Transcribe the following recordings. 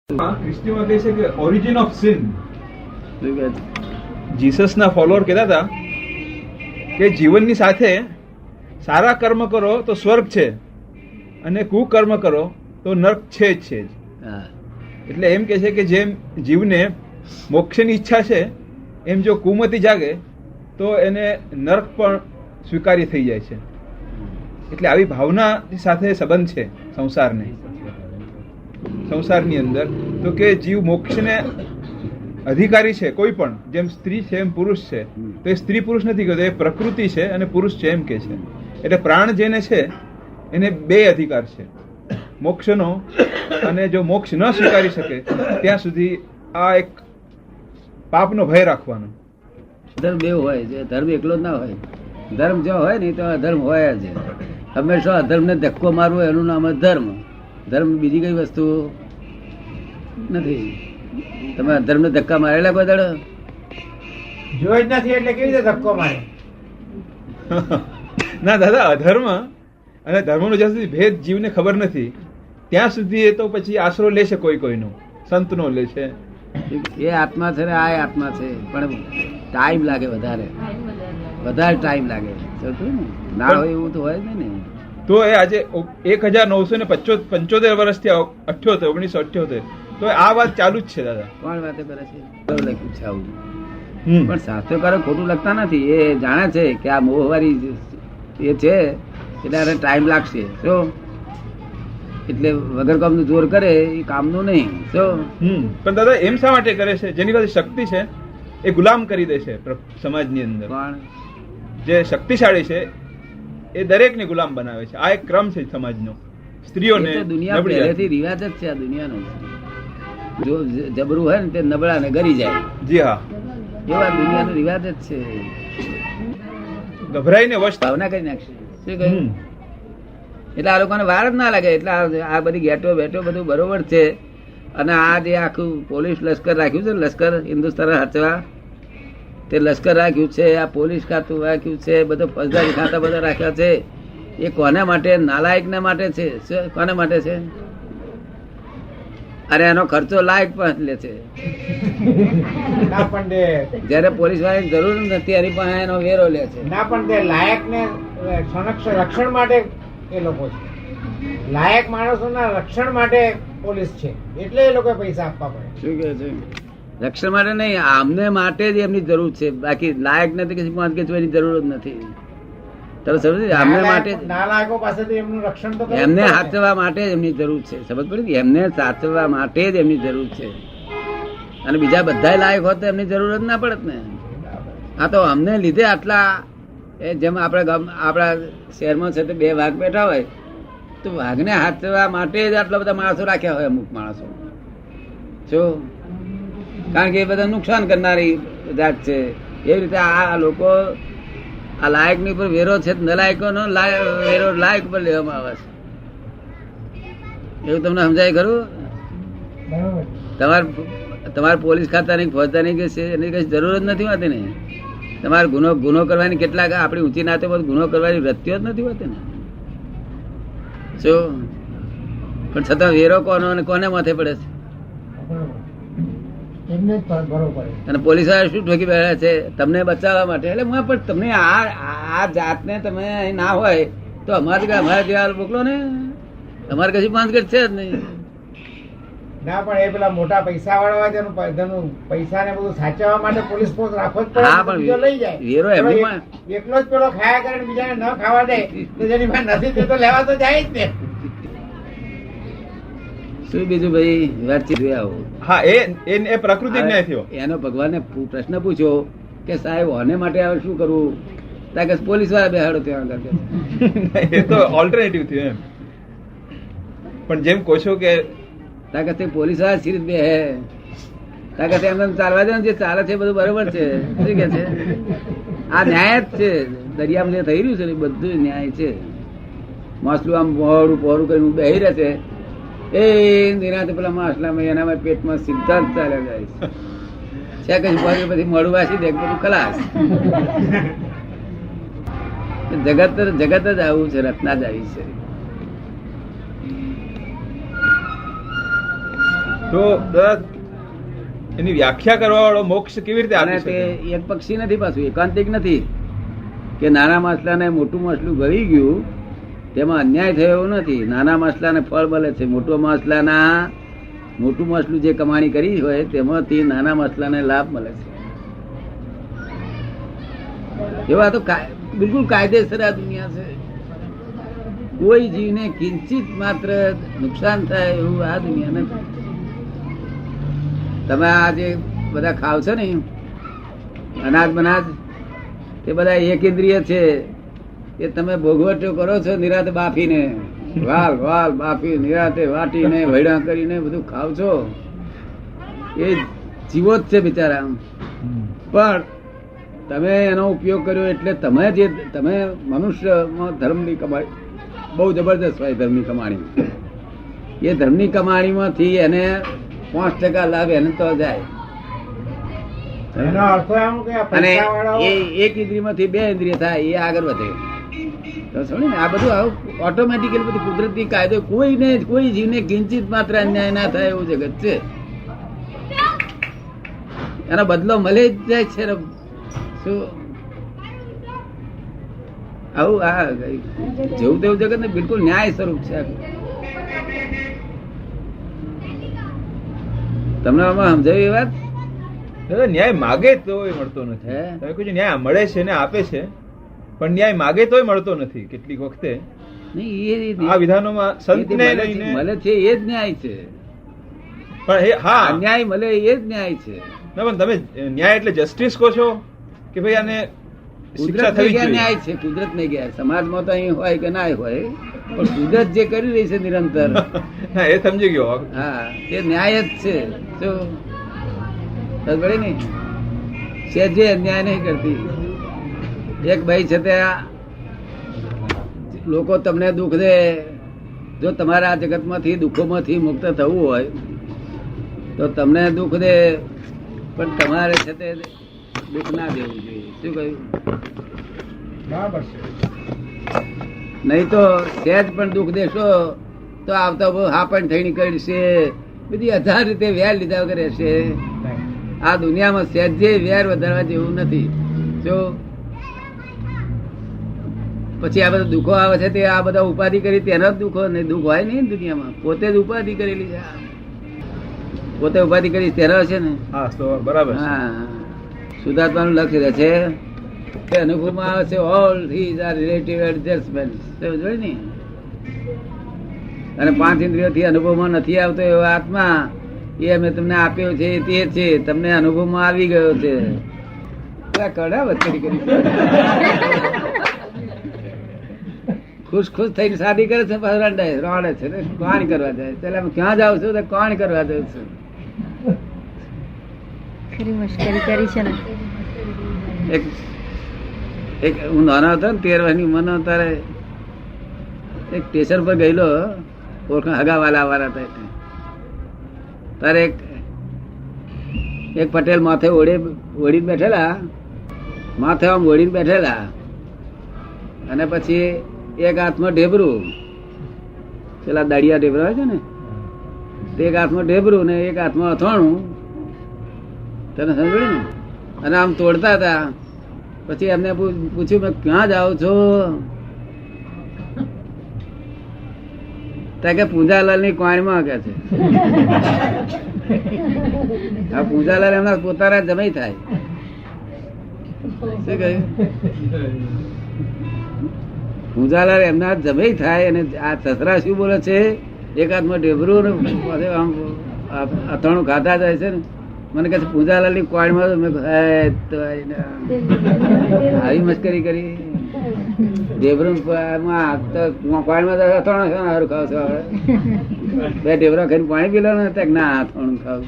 ખ્રિસ્તીમાં કહે છે કે ઓરિજિન ઓફ સિન. જીસસના ફોલોઅર કહેતા હતા કે જીવનની સાથે સારા કર્મ કરો તો સ્વર્ગ છે અને કુકર્મ કરો તો નર્ક છે જ છે. એટલે એમ કે છે કે જેમ જીવને મોક્ષની ઈચ્છા છે એમ જો કુમતિ જાગે તો એને નર્ક પણ સ્વીકાર્ય થઈ જાય છે. એટલે આવી ભાવના સાથે સંબંધ છે સંસારની અંદર. તો કે જીવ મોક્ષને અધિકારી છે કોઈ પણ, જેમ સ્ત્રી છે એમ પુરુષ છે. તો એ સ્ત્રી પુરુષ નથી કહેતો, એ પ્રકૃતિ છે અને પુરુષ છે એમ કે છે. એટલે પ્રાણ જેને છે એને બે અધિકાર છે મોક્ષનો, અને જો મોક્ષ ન સ્વીકારી શકે ત્યાં સુધી આ એક પાપનો ભય રાખવાનો. ધર્મ બે હોય છે, ધર્મ એકલો જ ના હોય. ધર્મ જો હોય ને તો અધર્મ હોય જ. હંમેશા અધર્મને ધક્કો મારવો એનું નામ જ ધર્મ. ધર્મ બીજી કઈ વસ્તુ નથી. તમે અધર્મને ધક્કા મારેલા કોઈ દાડો જોઈ જ નથી, એટલે કેવી રીતે ધક્કો મારે? ના દાદા, અધર્મ અને ધર્મનો જ્યાં સુધી ભેદ જીવને ખબર નથી ત્યાં સુધી એ તો પછી આશરો લે છે, કોઈનો સંતનો લે છે. એ આત્મા છે ને આ આત્મા છે, પણ ટાઈમ લાગે, વધારે ટાઈમ લાગે. ના હોય એવું તો હોય જ નહીં ને. તો એ આજે 1975 વર્ષથી 1978 તો આ વાત ચાલુ જ છે દાદા. કોણ વાતે કરે છે? લખ્યું છે આવું, પણ શાસ્ત્રકારો ખોટું લખતા નથી. એ જાણે છે કે આ મોહવારી એ છે એટલે આને ટાઈમ લાગશે. શું એટલે વગર કામનું જોર કરે એ કામનું નહીં. શું પણ દાદા એમ શા માટે કરે છે? જેની પાસે શક્તિ છે એ ગુલામ કરી દે છે સમાજની અંદર. પણ જે શક્તિશાળી છે એ દરેકને ગુલામ બનાવે છે. આ એક ક્રમ છે સમાજનો. સ્ત્રીઓને દુનિયા પહેલેથી રિવાજ જ છે આ દુનિયાનો. જો જબરું હોય ને તે નબળા ને ગરી જાય. જી હા, એવા દુનિયાનો રિવાજ જ છે. ગભરાઈને વશ ભાવના કરી નાખશે. શું કહ્યું? એટલે આ લોકોને વાર જ ના લાગે. એટલે આ બધી ગેટો બેટો બધું બરોબર છે. અને આ જે આખું પોલીસ લશ્કર રાખ્યું છે, લશ્કર હિન્દુસ્તાન હચવા તે લશ્કર રાખ્યું છે, આ પોલીસ ખાતું રાખ્યું છે, બધો ફોજદારી ખાતા બધા રાખ્યા છે. એ કોને માટે? નાલાયકને માટે છે. કોને માટે છે? અરે એનો ખર્ચો લાયક પણ લે છે. જયારે પોલીસ વાળાની જરૂર નથી એની પાસે એનો વેરો લે છે. ના, પણ તે લાયક ને રક્ષણ માટે એ લોકો છે. લાયક માણસોના રક્ષણ માટે પોલીસ છે, એટલે એ લોકો પૈસા આપવા પડે. શું કે છે? રક્ષણ માટે નહીં, આમને માટે જ એમની જરૂર છે. બાકી લાયક નથી કે એની જરૂર જ નથી. તમે સમજ? આમને માટે નાલાયકો પાસેથી એમનું રક્ષણ તો એમને સાચવવા માટે જ એમની જરૂર છે. સમજ પડી? એમને સાચવવા માટે જ એમની જરૂર છે. અને બીજા બધા લાયક હોત તો એમની જરૂર જ ના પડત ને. આ તો અમને લીધે આટલા, જેમ આપણા શહેરમાં છે તો 2 વાઘ બેઠા હોય તો વાઘને હાથવા માટે જ આટલા બધા માણસો રાખ્યા હોય. અમુક માણસો શું? કારણ કે એ બધા નુકસાન કરનારી જાત છે. એવી રીતે આ લોકો આ લાયક ની પર વેરો છે, નલાયકો નો વેરો લાયક પર લેવામાં આવે છે. એવું તમને સમજાય ખરું? તમારે પોલીસ ખાતાની ફોજદારી કે છે એની કઈ જરૂર જ નથી હોતી ને. તમારે ગુનો કરવાની કેટલાક આપણી ઊંચી નાતે ગુનો કરવાની વૃત્તિઓ જ નથી હોતી ને. શું? પણ છતાં વેરો કોનો અને કોને માથે પડે છે? અને પોલીસ વાળા શું ઠોકી બેઠા છે? તમને બચાવવા માટે. એટલે પણ તમને આ જાતને તમે અહીં ના હોય તો અમારા જેવા મોકલો ને. અમારે કશી પાંચગઢ છે જ નહીં. ના, પણ એ પેલા મોટા પૈસા વાળા તેનું પૈસા ને બધું સાચવવા માટે પોલીસ ફોર્સ રાખવો જ પડે. હા, પણ લઈ જાય વેરો એમની એકલો જ પેલો ખાયા કરે, બીજાને ન ખાવા દે તો જેની પાસે નથી તે તો લેવા તો જાય જ ને. શું બીજું ભાઈ વાતચીત આવો? હા, એ પ્રકૃતિ ન્યાય થયો. એનો ભગવાનને પ્રશ્ન પૂછ્યો કે સાહેબ આને માટે હવે શું કરવું? ત્યાં કે પોલીસ વાળા બેહાડો ત્યાં આગળ. એ તો ઓલ્ટરનેટિવ થયું એમ. પણ જેમ કહો છો કે તાકાત પોલીસ વાળા સિરીઝ બે હે તાકાત એમ ચાલવા દે, જે ચાલે છે બધું બરોબર છે. શું કે છે? આ ન્યાય જ છે. દરિયામાં જે થઈ રહ્યું છે ને બધું ન્યાય છે. માછલું આમ પહોળું કરીને બેહી રહે છે. એ નિરાતે પેલા માછલામાં એના પેટમાં સીધા જ ચાલ્યા જાય છે. પછી મળું વાસી દે બધું ખલાસ. જગત જ આવું છે. રચના જ આવી છે. તો દાદા એની વ્યાખ્યા કરવા વાળો મોક્ષ કેવી રીતે અને આપી તે શકે? એક પક્ષી નથી, પાછું એકાંતિક નથી કે નાના માછલાને મોટું માછલું ગળી ગયું તેમાં અન્યાય થયો એવું નથી. નાના માછલાને ફળ મળે છે, મોટું માછલું જે કમાણી કરી હોય તેમાંથી નાના માછલાને લાભ મળે છે. એવા તો બિલકુલ કાયદેસર આ દુનિયા છે. કોઈ જીવને કિંચિત માત્ર નુકસાન થાય એવું આ દુનિયા નથી. તમે આ જે બધા ખાવ છો ને અનાજ બનાજ, તે બધા એક ઇન્દ્રિય છે. એ તમે ભોગવટો કરો છો નિરાતે બાફીને, વાલ બાફી નિરાતે વાટીને વૈડા કરીને બધું ખાવ છો, એ જીવો જ છે બિચારા. પણ તમે એનો ઉપયોગ કર્યો એટલે તમે મનુષ્યમાં ધર્મની કમાણી બહુ જબરદસ્ત હોય. ધર્મની કમાણી, એ ધર્મની કમાણીમાંથી એને 5% લાભ એને તો જાય. એનો અર્થ એમ કે આ અને પૈસાવાળાઓ એ એક ઇન્દ્રિયમાંથી 2 ઇન્દ્રિય થાય, એ આગળ વધે. તો સમજો ને, આ બધું આવું ઓટોમેટિકલી બધું કુદરતી કાયદો. કોઈ જીવને કિંચિત માત્ર અન્યાય ના થાય એવું જગત છે. એનો બદલો મળે જ જાય છે. શું આવું આ જેવું તેવું જગત ને બિલકુલ ન્યાય સ્વરૂપ છે. તમને આમાં સમજાવી એ વાત? દાદા ન્યાય માગે તોય મળતો નથી. હે? તમે કહો છો ન્યાય મળે છે ને આપે છે, પણ ન્યાય માગે તોય મળતો નથી. કેટલીક વખતે નહીં, આ વિધાનોમાં સંતને લઈને મળે છે એ જ ન્યાય છે. પણ હા અન્યાય મળે એ જ ન્યાય છે. ના, પણ તમે ન્યાય એટલે જસ્ટિસ કહો છો કે ભાઈ આને શિક્ષા કુદરત થવી જ જોઈએ? ન્યાય છે, કુદરત ને ગયા. સમાજમાં તો અહીં હોય કે ના હોય, પણ કુદરત જે કરી રહી છે નિરંતર, હા એ સમજી ગયો. હા, તે ન્યાય જ છે. જો ખબર પડી ને, સહેજે અન્યાય નહીં કરતી. એક ભાઈ છે તે લોકો તમને દુઃખ દે, જો તમારા આ જગતમાંથી દુઃખોમાંથી મુક્ત થવું હોય તો તમને દુઃખ દે, પણ તમારે છે તે દુઃખ ના દેવું જોઈએ. શું કહ્યું? બરાબર છે. નહીં તો સહેજ પણ દુઃખ દેશો તો આવતા બહુ હાપણ થઈ નીકળશે, બધી 1000 રીતે વેર લીધા વગર રહેશે. આ દુનિયામાં સહેજે વેર વધારવા જેવું નથી. જો પછી આ બધા દુઃખો આવે છે તે આ બધા ઉપાધિ કરી તેના જ દુઃખો, નહીં દુઃખ હોય નહીં દુનિયામાં. પોતે જ ઉપાધિ કરેલી છે, પોતે ઉપાધિ કરી તેના છે ને. હા તો બરાબર છે. હા, શુદ્ધાત્માનું લક્ષ્ય રહે છે તે અનુભવમાં આવે છે. All these are relative adjustments. જોઈ ને, અને 5 ઇન્દ્રિયોથી અનુભવમાં નથી આવતો એવો આત્મા એ અમે તમને આપ્યો છે તે છે, તમને અનુભવમાં આવી ગયો છે. કડા વચ્ચે કરી ખુશ થઈને શાદી કરે છે, પાછું રડે છે ને, કોણ કરવા જાય? એટલે ક્યાં જાવ છું તો કોણ કરવા જાઉં છું? ખરી મશ્કરી કરી છે ને. એક હું નાનો હતો ને 13 વર્ષની ઉંમરનો, તારે એક સ્ટેશન પર ગયેલો, ઓળખાણ હગાવાલા વાળા હતા એટલે. તારે એક પટેલ માથે ઓળીને બેઠેલા, માથે આમ ઓળીને બેઠેલા, અને પછી એક હાથમાં ઢેબરું, પેલા દાડિયા ઢેબરા હોય છે ને, તે એક હાથમાં ઢેબરું ને એક હાથમાં અથાણું. તને સમજ્યું ને? અને આમ તોડતા હતા. પછી એમને પૂછ્યું, મેં ક્યાં જાઓ છો? કે પૂંજાલાલ ની કોણમાં કે છે. આ પૂંજાલાલ એમના પોતાના જમાઈ થાય. શું કહ્યું? પૂંજાલાલ એમના જમાઈ થાય. અને આ સસરા શું બોલે છે? એક હાથમાં ઢેબરું આમ અથાણું ખાતા જાય છે ને. મને કહે છે પૂંજાલાલ ની કોણમાં. આવી મસ્કરી કરી. ઢેબરું કોણમાં અથાણું સારું ખાવ છો? 2 ઢેબરા ખાઈને પાણી પી લો ને. ના, અથાણું ખાવ.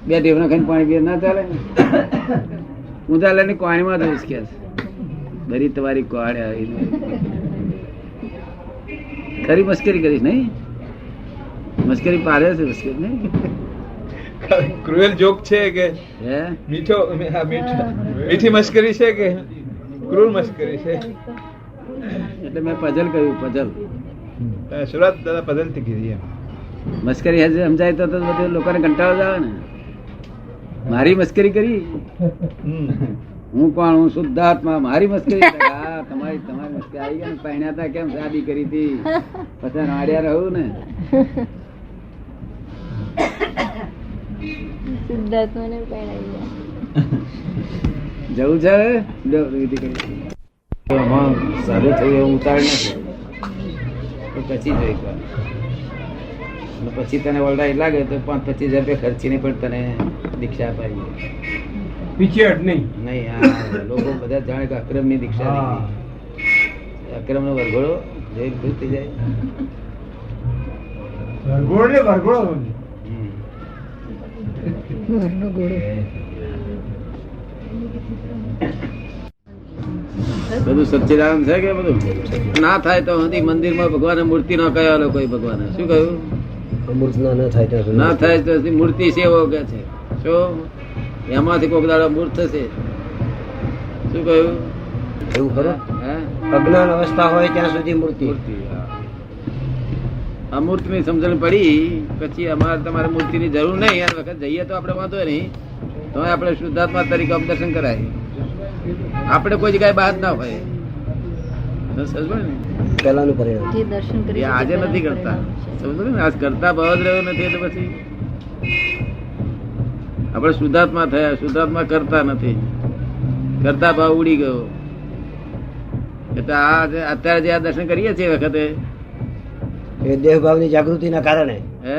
2 ઢેબરા ખાઈને પાણી પીએ ના ચાલે. પૂંજાલાલ ની કોણીમાં જઈશ કે બરી તમારી કોણ આવી. ખરી મસ્કરી કરીશ નહીં? મસ્કરી પાડે છે મસ્કરી નહીં? ક્રુએલ જોક છે કે હે? મીઠી મસ્કરી છે કે ક્રૂર મસ્કરી છે? એટલે મેં પઝલ કહ્યું, પઝલ. શરૂઆત દાદા પદલથી કીધી એમ. મસ્કરી હજી સમજાય તો બધું લોકોને કંટાળો જ આવે ને. મારી મસ્કરી કરી, હું કોણ, હું શુદ્ધાત્મા, મારી મસ્કરી. હા, તમારી મસ્કરી આવી ગયા ને. પહેણ્યા હતા કેમ, શાદી કરી હતી, પછી નાડ્યા રહું ને. સિદ્ધાર્થમાં ને પરણાવી ગયા. જવું છે હવે? લો, વિધિ કરી. આમાં સારું થયું એવું ઉતાર નથી તો પછી જોઈ કર. અને પછી તને ઓલરાઈ લાગે તો 25,000 રૂપિયા ખર્ચીને પણ તને દીક્ષા અપાઈ. પીછે હટ નહીં. નહીં, આ લોકો બધા જાણે કે અક્રમ ની દીક્ષા લીધી. અક્રમ નો વરઘોડો જોઈ ખુશ થઈ જાય. વરઘોડો ને વરઘોડો. ઘરનો ઘોડો. બધું સચ્ચિદાનંદ છે કે બધું ના થાય તો સુધી મંદિરમાં ભગવાન મૂર્તિ ના કહેલો કોઈ ભગવાન. શું કહ્યું? ના થાય તો સુધી મૂર્તિ સેવો કે છે. શું એમાંથી કોઈક દાડો મૂર્ત થશે. શું કહ્યું? એવું ખરું? હે? અજ્ઞાન અવસ્થા હોય ત્યાં સુધી મૂર્તિ. મૂર્તિ, હા. અમૂર્ત ની સમજણ પડી પછી અમારે તમારે મૂર્તિ ની જરૂર નહીં. આ વખત જઈએ તો આપણે વાંધો નહીં, તો આપણે શુદ્ધાત્મા તરીકે દર્શન કરાય. આપણે કોઈ જગ્યાએ બહાર ના હોય. સમજો ને? પહેલાનું પરિણામ. જે દર્શન કરી એ આજે નથી કરતા. સમજો ને? આજ કરતા ભાવ જ રહ્યો નથી એટલે પછી આપણે શુદ્ધાત્મા થયા. શુદ્ધાત્મા કરતા નથી, કરતા ભાવ ઉડી ગયો. એટલે આ અત્યારે જે આ દર્શન કરીએ છીએ વખતે એ દેહભાવની જાગૃતિના કારણે, હે,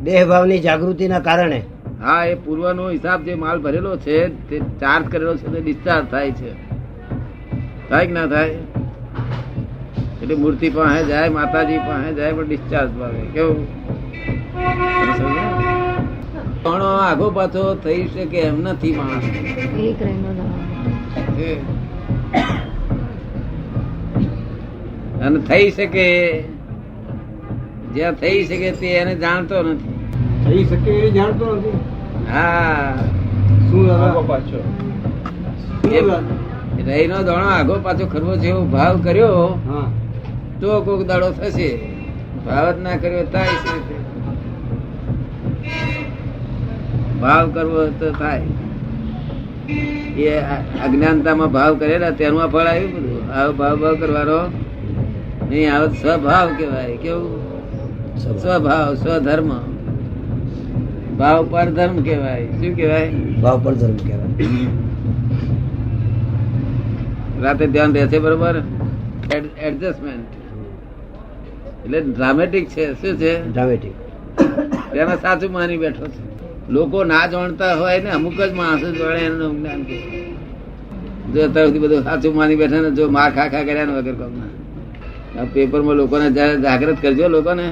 દેહભાવની જાગૃતિના કારણે. હા, એ પૂર્વનો હિસાબ જે માલ ભરેલો છે તે ચાર્જ કરેલો છે તે ડિસ્ચાર્જ થાય છે. થાય કે ના થાય? એટલે મૂર્તિ પાસે જાય, માતાજી પાસે જાય, પણ ડિસ્ચાર્જ પામે. કેવું? ઘણો આગો પાછો થઈ શકે એમ નથી માણસ. એક રહેનો દાડો. અને થઈ શકે, જ્યાં થઈ શકે તે એને જાણતો નથી. થઈ શકે એ જાણતો નથી. હા, શું આગો પાછો. રહી નો દાણો આગો પાછો ખરવો છે એવો ભાવ કર્યો હા. તો કોક દાડો થશે. ભાવ જ ના કર્યો થાય છે. ભાવ કરવો તો થાય. એ અજ્ઞાનતામાં ભાવ કરેલા તેનું આ ફળ આવ્યું બધું. આવો ભાવ કરવાનો નહીં, આવો સ્વભાવ કેવાય. કેવું? સ્વભાવ, સ્વધર્મ. ભાવ પર ધર્મ કેવાય. શું કેવાય? ભાવ પર ધર્મ કહેવાય. રાતે ધ્યાન રહેશે બરોબર. એડજસ્ટમેન્ટ એટલે ડ્રામેટિક છે. શું છે? ડ્રામેટિક. તેને સાચું માની બેઠો છે. લોકો ના જાણતા હોય ને અમુક જ માણસો જોડે એનું જ્ઞાન કે જો અત્યાર સુધી બધું સાચું માની બેઠા ને જો માર ખા કર્યા ને વગર કામના. આ પેપરમાં લોકોને જયારે જાગૃત કરજો લોકોને